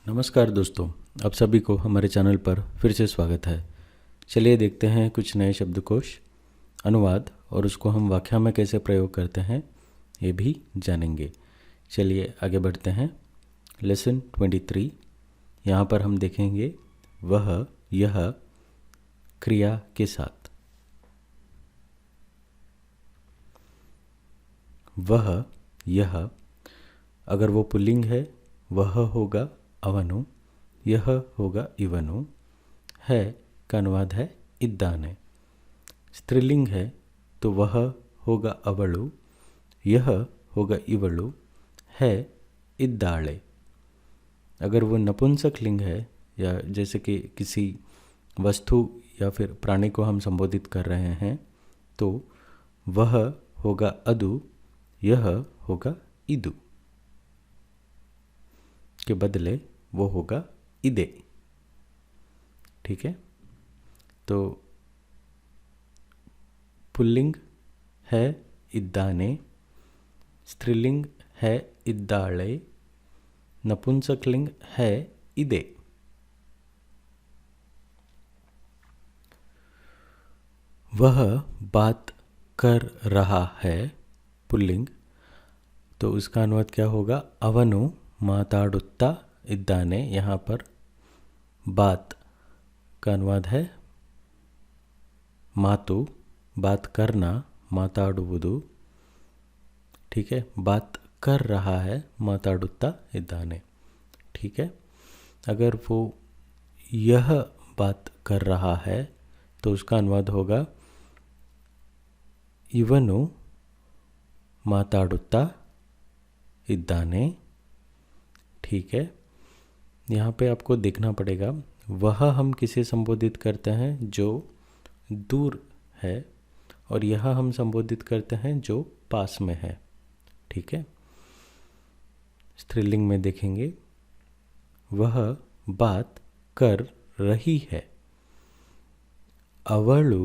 नमस्कार दोस्तों, आप सभी को हमारे चैनल पर फिर से स्वागत है। चलिए देखते हैं कुछ नए शब्दकोश, अनुवाद और उसको हम वाक्य में कैसे प्रयोग करते हैं ये भी जानेंगे। चलिए आगे बढ़ते हैं। लेसन 23, यहाँ पर हम देखेंगे वह यह क्रिया के साथ। वह यह, अगर वो पुल्लिंग है वह होगा ಅವನು, यह होगा ಇವನು, है का अनुवाद है इद्दाने। स्त्रीलिंग है तो वह होगा ಅವಳು, यह होगा ಇವಳು, है इद्दाळे। अगर वो नपुंसक लिंग है या जैसे कि किसी वस्तु या फिर प्राणी को हम संबोधित कर रहे हैं तो वह होगा अदु, यह होगा इदु के बदले वो होगा इदे। ठीक है, तो पुल्लिंग है इद्दाने, स्त्रीलिंग है इद्दाळे, नपुंसकलिंग है इदे। वह बात कर रहा है, पुल्लिंग, तो उसका अनुवाद क्या होगा? ಅವನು ಮಾತಾಡುತ್ತಾ इद्दाने। यहाँ पर बात का अनुवाद है मातु, बात करना, माताडुवुदु। ठीक है, बात कर रहा है माताडुत्ता इद्दाने। ठीक है, अगर वो यह बात कर रहा है तो उसका अनुवाद होगा ಇವನು ಮಾತಾಡುತ್ತಾ इद्दाने। ठीक है, यहाँ पे आपको देखना पड़ेगा वह हम किसे संबोधित करते हैं जो दूर है और यह हम संबोधित करते हैं जो पास में है। ठीक है, स्त्रीलिंग में देखेंगे वह बात कर रही है, ಅವಳು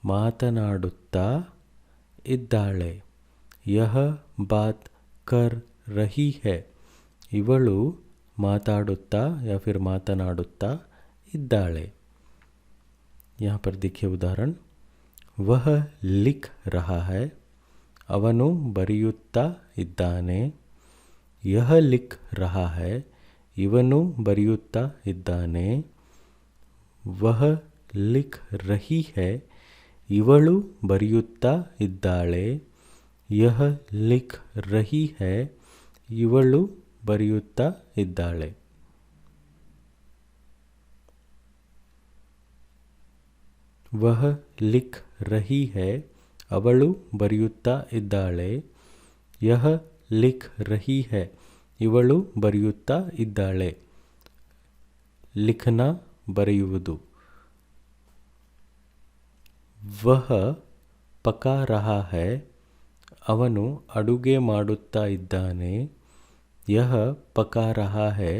ಮಾತನಾಡುತ್ತಾ ಇದ್ದಾಳೆ, यह बात कर रही है, ಇವಳು ಮಾತಾಡುತ್ತಾ या फिर ಮಾತನಾಡುತ್ತಾ ಇದ್ದಾಳೆ। यहाँ पर देखिए उदाहरण, वह लिख रहा है, ಅವನು ಬರೆಯುತ್ತಾ ಇದ್ದಾನೆ, यह लिख रहा है, ಇವನು ಬರೆಯುತ್ತಾ ಇದ್ದಾನೆ, वह लिख रही है, ಇವಳು ಬರೆಯುತ್ತಾ ಇದ್ದಾಳೆ, यह लिख रही है, ಇವಳು ಬರೆಯುತ್ತಾ ಇದ್ದಾಳೆ। वह लिख रही है, ಅವಳು ಬರೆಯುತ್ತಾ ಇದ್ದಾಳೆ, यह लिख रही है, ಇವಳು ಬರೆಯುತ್ತಾ ಇದ್ದಾಳೆ। लिखना, ಬರೆಯುವುದು। वह पका रहा है, ಅವನು ಅಡುಗೆ ಮಾಡುತ್ತಾ ಇದ್ದಾನೆ, यह पका रहा है,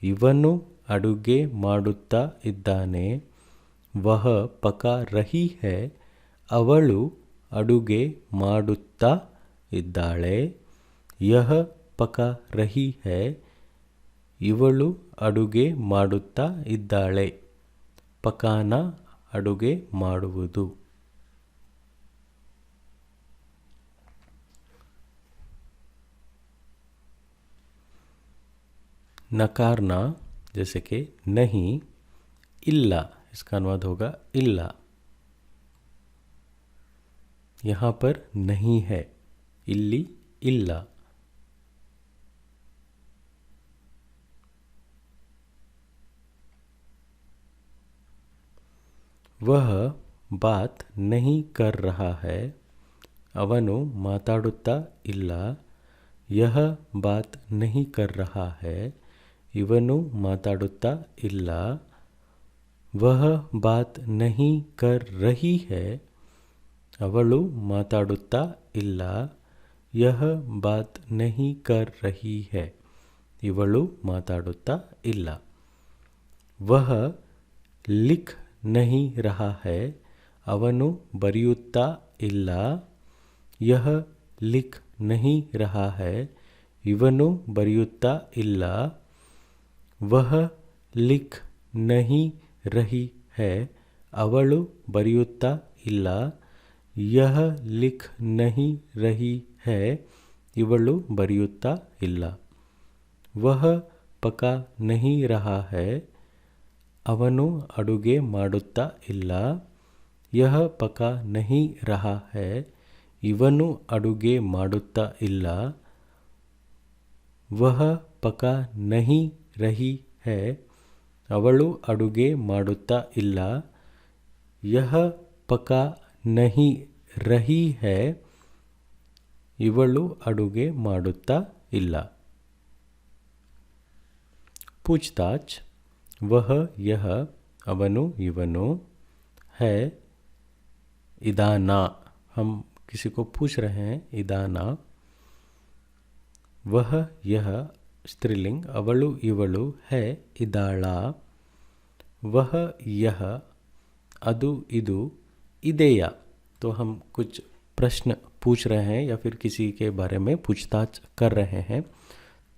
ಇವನು ಅಡುಗೆ ಮಾಡುತ್ತಾ ಇದ್ದಾನೆ, वह पका रही है, ಅವಳು ಅಡುಗೆ ಮಾಡುತ್ತಾ ಇದ್ದಾಳೆ, यह पका रही है, ಇವಳು ಅಡುಗೆ ಮಾಡುತ್ತಾ ಇದ್ದಾಳೆ। ಪಕಾನ ಅಡುಗೆ ಮಾಡುವುದು। नकारना, जैसे कि नहीं, इल्ला, इसका अनुवाद होगा इल्ला। यहाँ पर नहीं है, इल्ली इल्ला। वह बात नहीं कर रहा है, ಅವನು ಮಾತಾಡುತ್ತಾ ಇಲ್ಲ, यह बात नहीं कर रहा है, ಇವನು ಮಾತಾಡುತ್ತಾ ಇಲ್ಲ, वह बात नहीं कर रही है, ಅವಳು ಮಾತಾಡುತ್ತಾ ಇಲ್ಲ, यह बात नहीं कर रही है, ಇವಳು ಮಾತಾಡುತ್ತಾ ಇಲ್ಲ। वह लिख नहीं रहा है, ಅವನು ಬರೆಯುತ್ತಾ ಇಲ್ಲ, यह लिख नहीं रहा है, ಇವನು ಬರೆಯುತ್ತಾ ಇಲ್ಲ. वह लिख नहीं रही है, ಅವಳು ಬರೆಯುತ್ತಾ ಇಲ್ಲ. यह लिख नहीं रही है, ಇವಳು ಬರೆಯುತ್ತಾ ಇಲ್ಲ. वह पका नहीं रहा है, ಅವನು ಅಡುಗೆ ಮಾಡುತ್ತಾ ಇಲ್ಲ. यह पका नहीं रहा है, ಇವನು ಅಡುಗೆ ಮಾಡುತ್ತಾ ಇಲ್ಲ. वह पका नहीं रही है, ಅವಳು ಅಡುಗೆ ಮಾಡುತ್ತಾ ಇಲ್ಲ. यह पका नहीं रही है, ಇವಳು ಅಡುಗೆ ಮಾಡುತ್ತಾ ಇಲ್ಲ. पूछताछ. वह यह ಅವನು ಇವನು है इदाना, हम किसी को पूछ रहे हैं इदाना. वह यह स्त्रीलिंग ಅವಳು ಇವಳು है इदाला. वह यह ಅದು ಇದು ಇದೆಯಾ. तो हम कुछ प्रश्न पूछ रहे हैं या फिर किसी के बारे में पूछताछ कर रहे हैं,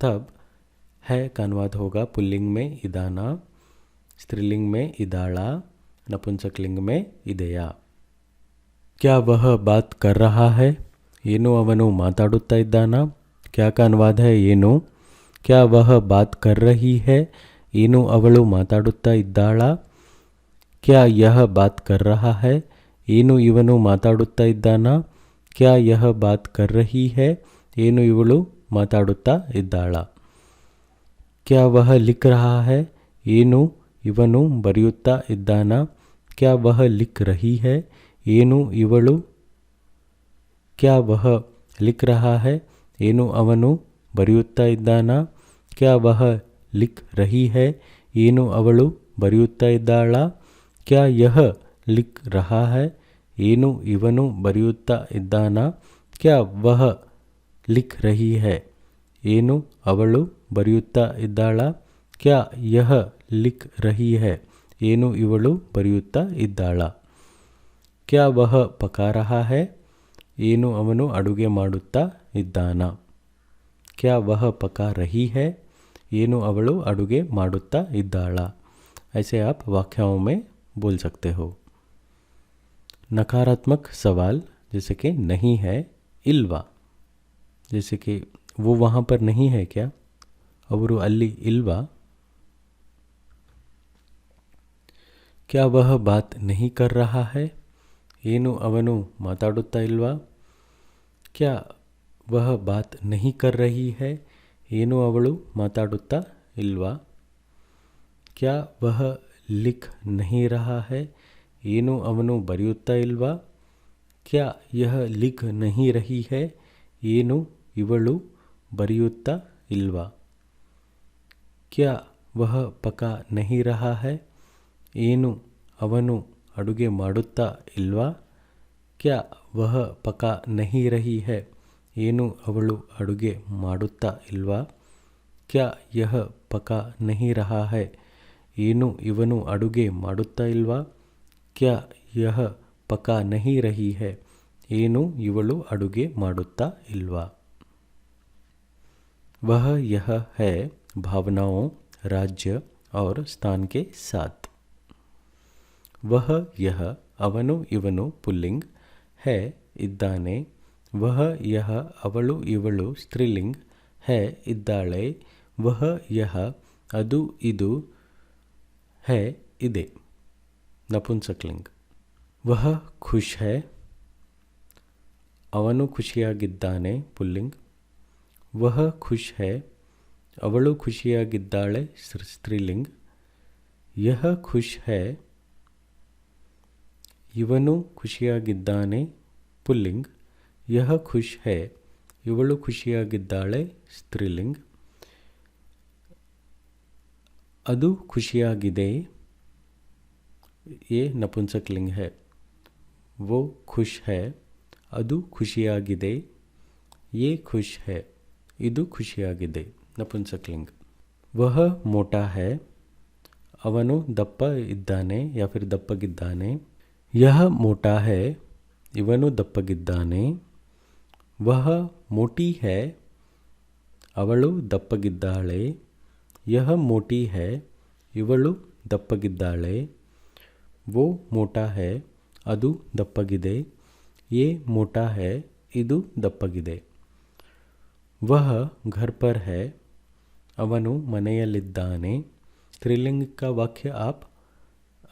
तब है का अनुवाद होगा पुल्लिंग में इदाना, स्त्रीलिंग में इदाला, नपुंसकलिंग में ಇದೆಯಾ. क्या वह बात कर रहा है, ಏನು ಅವನು ಮಾತಾಡುತ್ತಾ ಇದ್ದಾನಾ. क्या का अनुवाद है ಏನು. क्या वह बात कर रही है, ಏನು ಅವಳು ಮಾತಾಡುತ್ತಾ ಇದ್ದಾಳಾ. क्या यह बात कर रहा है, ಏನು ಇವನು ಮಾತಾಡುತ್ತಾ ಇದ್ದಾನಾ. क्या यह बात कर रही है, ಏನು ಇವಳು ಮಾತಾಡುತ್ತಾ ಇದ್ದಾಳಾ. क्या वह लिख रहा है, ಏನು ಇವನು ಬರೆಯುತ್ತಾ ಇದ್ದಾನಾ. क्या वह लिख रही है, ಏನು ಇವಳು. क्या वह लिख रहा है, ಏನು ಅವನು ಬರೆಯುತ್ತಾ ಇದ್ದಾನಾ. क्या वह लिख रही है, ಏನು ಅವಳು ಬರೆಯುತ್ತಾ ಇದ್ದಾಳಾ. क्या यह लिख रहा है, ಏನು ಇವನು ಬರೆಯುತ್ತಾ ಇದ್ದಾನಾ. क्या वह लिख रही है, ಏನು ಅವಳು ಬರೆಯುತ್ತಾ ಇದ್ದಾಳಾ. क्या यह लिख रही है, ಏನು ಇವಳು ಬರೆಯುತ್ತಾ ಇದ್ದಾಳಾ. क्या वह पका रहा है, ಏನು ಅವನು ಅಡುಗೆ ಮಾಡುತ್ತಾ ಇದ್ದಾನಾ. क्या वह पका रही है, ಏನು ಅವಳು ಅಡುಗೆ ಮಾಡುತ್ತಾ ಇದ್ದಾಳಾ. ऐसे आप वाक्यों में बोल सकते हो. नकारात्मक सवाल जैसे कि नहीं है, इल्वा, जैसे कि वो वहाँ पर नहीं है क्या, ಅವರು ಅಲ್ಲಿ ಇಲ್ವಾ. क्या वह बात नहीं कर रहा है, ಏನು ಅವನು ಮಾತಾಡುತ್ತಾ ಇಲ್ವಾ. क्या वह बात नहीं कर रही है, ಏನು ಅವಳು ಮಾತಾಡುತ್ತಾ ಇಲ್ವಾ. क्या वह लिख नहीं रहा है, ಏನು ಅವನು ಬರೆಯುತ್ತಾ ಇಲ್ವಾ. क्या यह लिख नहीं रही है, ಏನು ಇವಳು ಬರೆಯುತ್ತಾ ಇಲ್ವಾ. क्या वह पका नहीं रहा है, ಏನು ಅವನು ಅಡುಗೆ ಮಾಡುತ್ತಾ ಇಲ್ವಾ. क्या वह पका नहीं रही है, ಏನು ಅವಳು ಅಡುಗೆ ಮಾಡುತ್ತಾ ಇಲ್ವಾ. क्या यह पका नहीं रहा है, ಏನು ಇವನು ಅಡುಗೆ ಮಾಡುತ್ತಾ ಇಲ್ವಾ. क्या यह पका नहीं रही है, ಏನು ಇವಳು ಅಡುಗೆ ಮಾಡುತ್ತಾ ಇಲ್ವಾ. वह यह है भावनाओं, राज्य और स्थान के साथ. वह यह ಅವನು ಇವನು ಪುಲ್ಲಿಂಗ್, है ಇದ್ದಾನೆ. वह यह ಅವಳು ಇವಳು ಸ್ತ್ರೀಲಿಂಗ್, है ಇದ್ದಾಳೆ. वह यह ಅದು ಇದು, है ಇದೆ ನಪುಂಸಕಲಿಂಗ್. वह खुश है, ಅವನು ಖುಷಿಯಾಗಿದ್ದಾನೆ ಪುಲ್ಲಿಂಗ್. वह खुश है ಅವಳು ಖುಷಿಯಾಗಿದ್ದಾಳೆ ಸ್ತ್ರೀಲಿಂಗ್. यह खुश है ಇವನು ಖುಷಿಯಾಗಿದ್ದಾನೆ ಪುಲ್ಲಿಂಗ್. यह खुश है ಇವಳು ಖುಷಿಯಾಗಿದ್ದಾಳೆ ಸ್ತ್ರೀಲಿಂಗ್. ಅದು ಖುಷಿಯಾಗಿದೆ, ये नपुंसकलिंग है. वो खुश है, ಅದು ಖುಷಿಯಾಗಿದೆ. ये खुश है, ಇದು ಖುಷಿಯಾಗಿದೆ ನಪುಂಸಕಲಿಂಗ್. वह मोटा है, ಅವನು ದಪ್ಪ ಇದ್ದಾನೆ या फिर ದಪ್ಪಗಿದ್ದಾನೆ. यह मोटा है, ಇವನು ದಪ್ಪಗಿದ್ದಾನೆ. वह मोटी है, ಅವಳು ದಪ್ಪಗಿದ್ದಾಳೆ. यह मोटी है, ಇವಳು ದಪ್ಪಗಿದ್ದಾಳೆ. वो मोटा है, ಅದು ದಪ್ಪಗಿದೆ. ये मोटा है, ಇದು ದಪ್ಪಗಿದೆ. वह घर पर है, ಅವನು ಮನೆಯಲ್ಲಿದ್ದಾನೆ. स्त्रीलिंग का वाक्य आप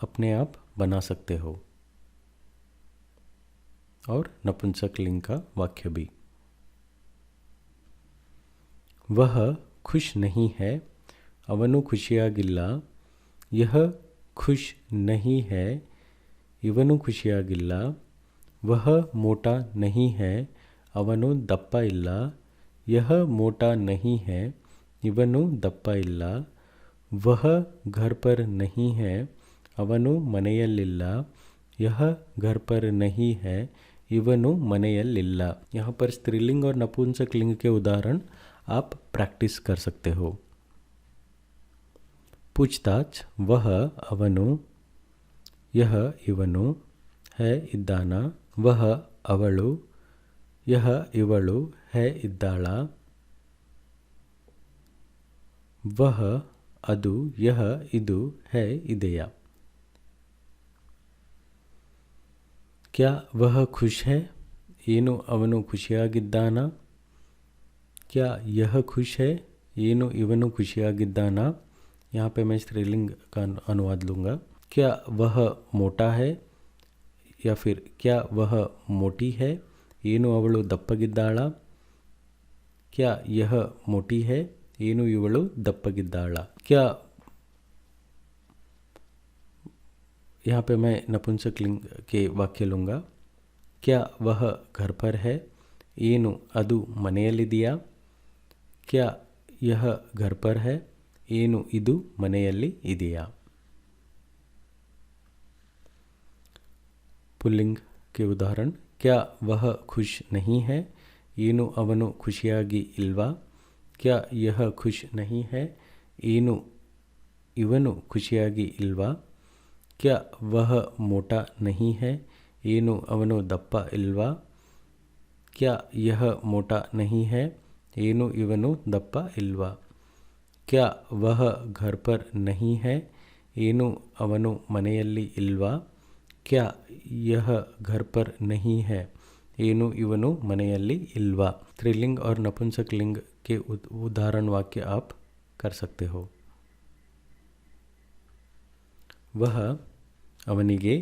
अपने आप बना सकते हो और नपुंसक लिंग का वाक्य भी. वह खुश नहीं है, ಅವನು ಖುಷಿಯಾಗಿಲ್ಲ. यह खुश नहीं है, ಇವನು ಖುಷಿಯಾಗಿಲ್ಲ. वह मोटा नहीं है, ಅವನು ದಪ್ಪ ಇಲ್ಲ. यह मोटा नहीं है, ಇವನು ದಪ್ಪ ಇಲ್ಲ. वह घर पर नहीं है, ಅವನು ಮನೆಯಲ್ಲಿಲ್ಲ. यह घर पर नहीं है, ಇವನು ಮನೆಯಲ್ಲಿಲ್ಲ. यहाँ पर स्त्रीलिंग और नपुंसक लिंग के उदाहरण आप प्रैक्टिस कर सकते हो. पूछताछ वह ಅವನು, यह ಇವನು, है ಇದ್ದಾನ, वह ಅವಳು, यह ಇವಳು, है ಇದ್ದಾಳ, वह ಅದು, यह ಇದು, है ಇದೆಯಾ. क्या वह खुश है, ಏನು ಅವನು ಖುಷಿಯಾಗಿದ್ದಾನ. क्या यह खुश है, ಏನು ಇವನು ಖುಷಿಯಾಗಿದ್ದಾನ. यहाँ पे मैं स्त्रीलिंग का अनुवाद लूँगा. क्या वह मोटा है, या फिर क्या वह मोटी है, ಏನು ಅವಳು ದಪ್ಪಗಿದ್ದಾಳ. क्या यह मोटी है, ಏನು ಇವಳು ದಪ್ಪಗಿದ್ದಾಳ. क्या, यहाँ पे मैं नपुंसक लिंग के वाक्य लूँगा. क्या वह घर पर है, ಏನು ಅದು ಮನೆಯಲ್ಲಿದೆಯಾ. क्या यह घर पर है, ಏನು ಇದು ಮನೆಯಲ್ಲಿ ಇದೆಯಾ. पुल्लिंग के उदाहरण. क्या वह खुश नहीं है, ಏನು ಅವನು ಖುಷಿಯಾಗಿ ಇಲ್ವಾ. क्या यह खुश नहीं है, ಏನು ಇವನು ಖುಷಿಯಾಗಿ ಇಲ್ವಾ. क्या वह मोटा नहीं है, ಏನು ಅವನು ದಪ್ಪ ಇಲ್ವಾ. क्या यह मोटा नहीं है, ಏನು ಇವನು ದಪ್ಪ ಇಲ್ವಾ. क्या वह घर पर नहीं है, ಏನು ಅವನು ಮನೆಯಲ್ಲಿ ಇಲ್ವಾ. क्या यह घर पर नहीं है, ಏನು ಇವನು ಮನೆಯಲ್ಲಿ ಇಲ್ವಾ. स्त्रीलिंग और नपुंसक लिंग के उदाहरण वाक्य आप कर सकते हो. वह ಅವನಿಗೆ,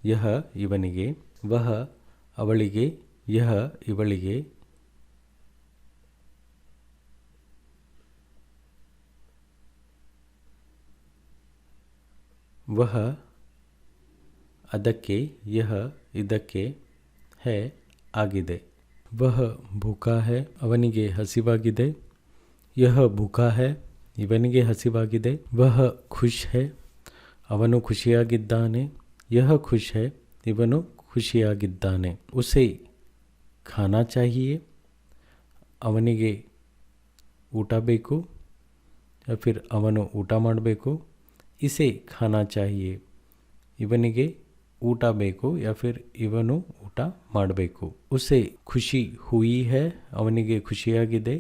यह ಇವನಿಗೆ, वह ಅವಳಿಗೆ, यह ಇವಳಿಗೆ. वह ಅದಕ್ಕೆ, यह ಇದಕ್ಕೆ, है ಆಗಿದೆ. वह भूखा है, ಅವನಿಗೆ ಹಸಿವಾಗಿದೆ. यह भूखा है, ಇವನಿಗೆ ಹಸಿವಾಗಿದೆ. वह खुश है, ಅವನು ಖುಷಿಯಾಗಿದ್ದಾನೆ. यह खुश है, ಇವನು ಖುಷಿಯಾಗಿದ್ದಾನೆ. उसे खाना चाहिए, ಅವನಿಗೆ ಊಟ ಬೇಕು, या फिर ಅವನು ಊಟ ಮಾಡಬೇಕು. इसे खाना चाहिए, ಇವನಿಗೆ ಊಟ ಬೇಕು, या फिर ಇವನು ಊಟ ಮಾಡಬೇಕು. उसे खुशी हुई है, ಅವನಿಗೆ ಖುಷಿಯಾಗಿದೆ.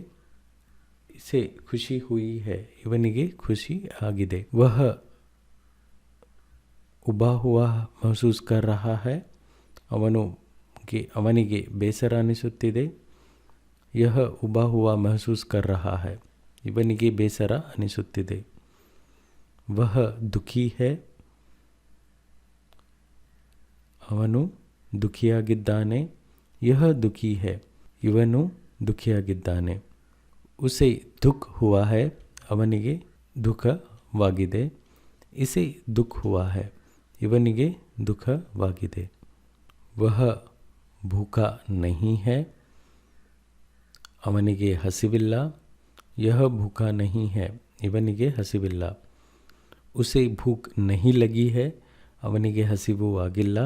इसे खुशी हुई है, ಇವನಿಗೆ ಖುಷಿ ಆಗಿದೆ. वह उबा हुआ महसूस कर रहा है, ಅವನಿಗೆ ಬೇಸರ ಅನಿಸುತ್ತಿದೆ. यह उबा हुआ महसूस कर रहा है, ಇವನಿಗೆ ಬೇಸರ ಅನಿಸುತ್ತಿದೆ. वह दुखी है, ಅವನು ದುಃಖಿಯಾಗಿದ್ದಾನೆ. यह दुखी है, ಇವನು ದುಃಖಿಯಾಗಿದ್ದಾನೆ. उसे दुख हुआ है, ಅವನಿಗೆ ದುಃಖವಾಗಿದೆ. इसे दुख हुआ है, ಇವನಿಗೆ ದುಃಖವಾಗಿದೆ. वह भूखा नहीं है, ಅವನಿಗೆ ಹಸಿವಿಲ್ಲ. यह भूखा नहीं है, ಇವನಿಗೆ ಹಸಿವಿಲ್ಲ. उसे भूख नहीं लगी है, ಅವನಿಗೆ ಹಸಿವು ಆಗಿಲ್ಲ.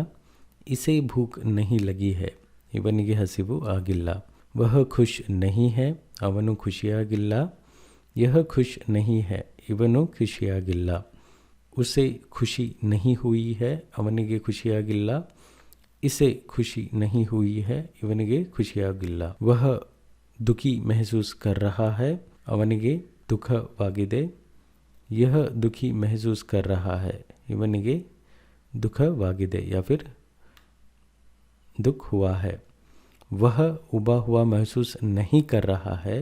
इसे भूख नहीं लगी है, ಇವನಿಗೆ ಹಸಿವು ಆಗಿಲ್ಲ. वह खुश नहीं है, ಅವನು ಖುಷಿಯಾಗಿಲ್ಲ. यह खुश नहीं है, ಇವನು ಖುಷಿಯಾಗಿಲ್ಲ. उसे खुशी नहीं हुई है, ಅವನಿಗೆ ಖುಷಿಯಾಗಿಲ್ಲ. इसे खुशी नहीं हुई है, ಇವನಿಗೆ ಖುಷಿಯಾಗಿಲ್ಲ. वह दुखी महसूस कर रहा है, ಅವನಿಗೆ ದುಃಖವಾಗಿದೆ. यह दुखी महसूस कर रहा है. ಇವನಿಗೆ दुखवाಗಿದೆ या फिर दुख हुआ है. वह उबा हुआ महसूस नहीं कर रहा है.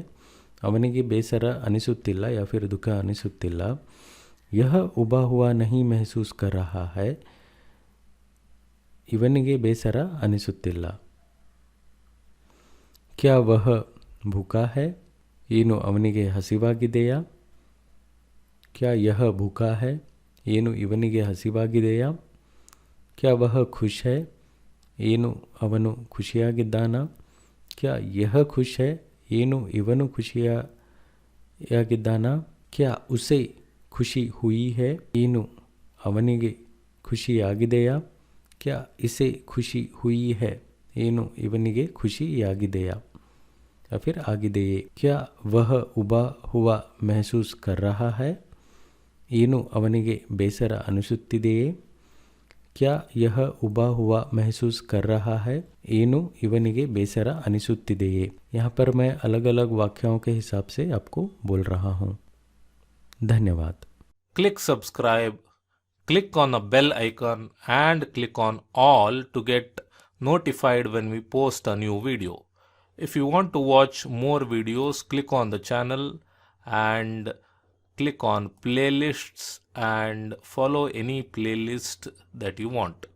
ಅವನಿಗೆ ಬೇಸರ ಅನಿಸುತ್ತಿಲ್ಲ या फिर दुख ಅನಿಸುತ್ತಿಲ್ಲ. यह उबा हुआ नहीं महसूस कर रहा है. ಇವನಿಗೆ ಬೇಸರ ಅನಿಸುತ್ತಿಲ್ಲ. क्या वह भूखा है. ಏನು ಅವನಿಗೆ ಹಸಿವಾಗಿದೆಯಾ. क्या यह भूखा है. ಏನು ಇವನಿಗೆ ಹಸಿವಾಗಿದೆಯಾ. क्या वह खुश है. ಏನು ಅವನು ಖುಷಿಯಾಗಿದ್ದಾನಾ. क्या यह खुश है. ಏನು ಇವನು ಖುಷಿಯಾಗಿದ್ದಾನಾ. क्या उसे खुशी हुई है. ಏನು ಅವನಿಗೆ ಖುಷಿಯಾಗಿದೆಯಾ. क्या इसे खुशी हुई है. ಏನು ಇವನಿಗೆ ಖುಷಿಯಾಗಿದೆಯಾ या फिर ಆಗಿದೆಯೇ. क्या वह उबा हुआ महसूस कर रहा है. ಏನು ಅವನಿಗೆ ಬೇಸರ ಅನಿಸುತ್ತಿದೆಯೇ. क्या यह उबा हुआ महसूस कर रहा है. ಏನು ಇವನಿಗೆ ಬೇಸರ ಅನಿಸುತ್ತಿದೆಯೇ. यहाँ पर मैं अलग अलग वाक्यों के हिसाब से आपको बोल रहा हूँ. धन्यवाद. Click subscribe, click on the bell icon and click on all to get notified when we post a new video. If you want to watch more videos, click on the channel and click on playlists and follow any playlist that you want.